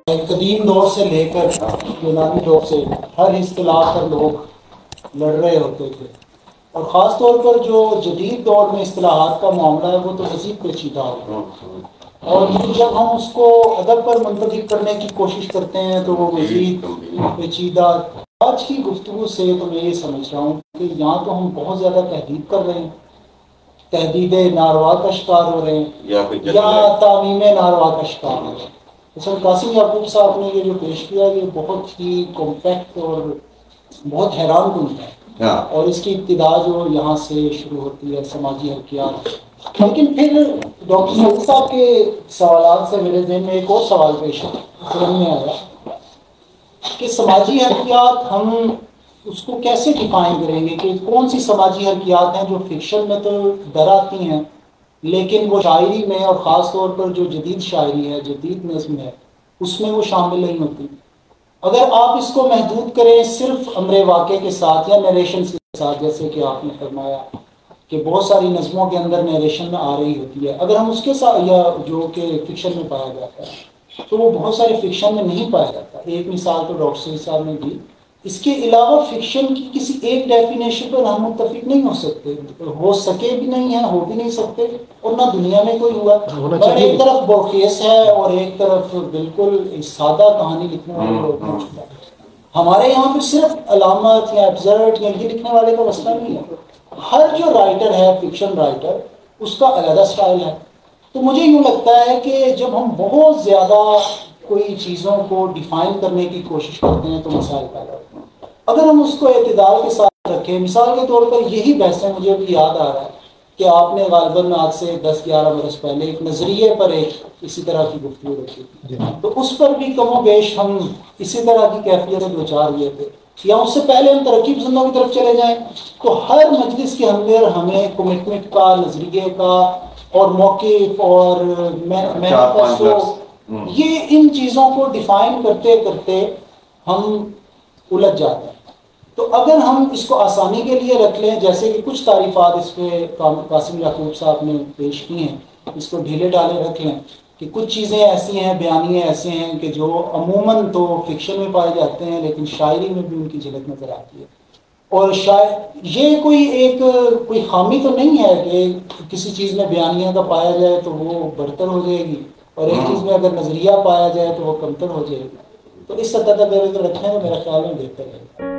قدیم دور سے لے کر یونانی دور سے ہر اصطلاح پر لوگ لڑ رہے ہوتے تھے، اور خاص طور پر جو جدید دور میں اصطلاحات کا معاملہ ہے وہ تو مزید پیچیدہ ہے، اور جب ہم اس کو ادب پر منتخب کرنے کی کوشش کرتے ہیں تو وہ مزید پیچیدہ۔ آج کی گفتگو سے تو میں یہ سمجھ رہا ہوں کہ یہاں تو ہم بہت زیادہ تحدید کر رہے ہیں، تحدید ناروا کا شکار ہو رہے ہیں یا تعمیم ناروا کا شکار ہو رہے ہیں۔ سر قاسم یعقوب صاحب نے یہ جو پیش کیا یہ بہت ہی کمپیکٹ اور بہت حیران کن ہے، اور اس کی ابتدا جو یہاں سے شروع ہوتی ہے سماجی حرکیات، لیکن پھر ڈاکٹر سعید صاحب کے سوالات سے میرے ذہن میں ایک اور سوال پیش میں آیا کہ سماجی حرکیات ہم اس کو کیسے ڈیفائن کریں گے، کہ کون سی سماجی حرکیات ہیں جو فکشن میں تو ڈراتی ہیں لیکن وہ شاعری میں، اور خاص طور پر جو جدید شاعری ہے، جدید نظم ہے، اس میں وہ شامل نہیں ہوتی۔ اگر آپ اس کو محدود کریں صرف امر واقع کے ساتھ یا نیریشن کے ساتھ، جیسے کہ آپ نے فرمایا کہ بہت ساری نظموں کے اندر نیریشن میں آ رہی ہوتی ہے، اگر ہم اس کے ساتھ یا جو کہ فکشن میں پایا جاتا ہے تو وہ بہت سارے فکشن میں نہیں پایا جاتا۔ ایک مثال تو ڈاکٹر سعید صاحب نے دی، اس کے علاوہ فکشن کی کسی ایک ڈیفینیشن پر ہم متفق نہیں ہو سکتے، ہو سکے بھی نہیں ہیں، ہو بھی نہیں سکتے، اور نہ دنیا میں کوئی ہوا۔ اور ایک طرف بورخیس ہے اور ایک طرف بالکل سادہ کہانی لکھنے والے لوگ ہیں۔ ہمارے یہاں پہ صرف علامت یا ایبزرٹ یا یہ لکھنے والے کا مسئلہ نہیں ہے، ہر جو رائٹر ہے فکشن رائٹر اس کا علیحدہ سٹائل ہے۔ تو مجھے یوں لگتا ہے کہ جب ہم بہت زیادہ کوئی چیزوں کو ڈیفائن کرنے کی کوشش کرتے ہیں تو مسائل پیدا ہوتے ہیں۔ اگر ہم اس کو اعتدال کے ساتھ رکھیں، مثال کے طور پر یہی بحث ہے، مجھے بھی یاد آ رہا ہے کہ آپ نے غالباً آج سے 10-11 برس پہلے ایک نظریے پر ایک اسی طرح کی گفتگو رکھی تھی، تو اس پر بھی کم و بیش ہم اسی طرح کی کیفیت سے دوچار ہوئے تھے، یا اس سے پہلے ہم ترقی پسندوں کی طرف چلے جائیں تو ہر مجلس کے اندر ہمیں کمٹمنٹ کا، نظریے کا اور موقف اور مینیفیسٹو، یہ ان چیزوں کو ڈیفائن کرتے کرتے ہم الجھ جاتے ہیں۔ تو اگر ہم اس کو آسانی کے لیے رکھ لیں، جیسے کہ کچھ تعریفات اس پہ قاسم یعقوب صاحب نے پیش کی ہیں، اس کو ڈھیلے ڈالے رکھ لیں کہ کچھ چیزیں ایسی ہیں، بیانیے ایسے ہیں کہ جو عموماً تو فکشن میں پائے جاتے ہیں لیکن شاعری میں بھی ان کی جھلک نظر آتی ہے، اور یہ کوئی خامی تو نہیں ہے کہ کسی چیز میں بیانیہ کا پایا جائے تو وہ برتر ہو جائے گی، اور ایک چیز میں اگر نظریہ پایا جائے تو وہ کمتر ہو جائے گی۔ تو اس سطح تک اگر رکھیں تو میرا خیال میں بہتر ہے۔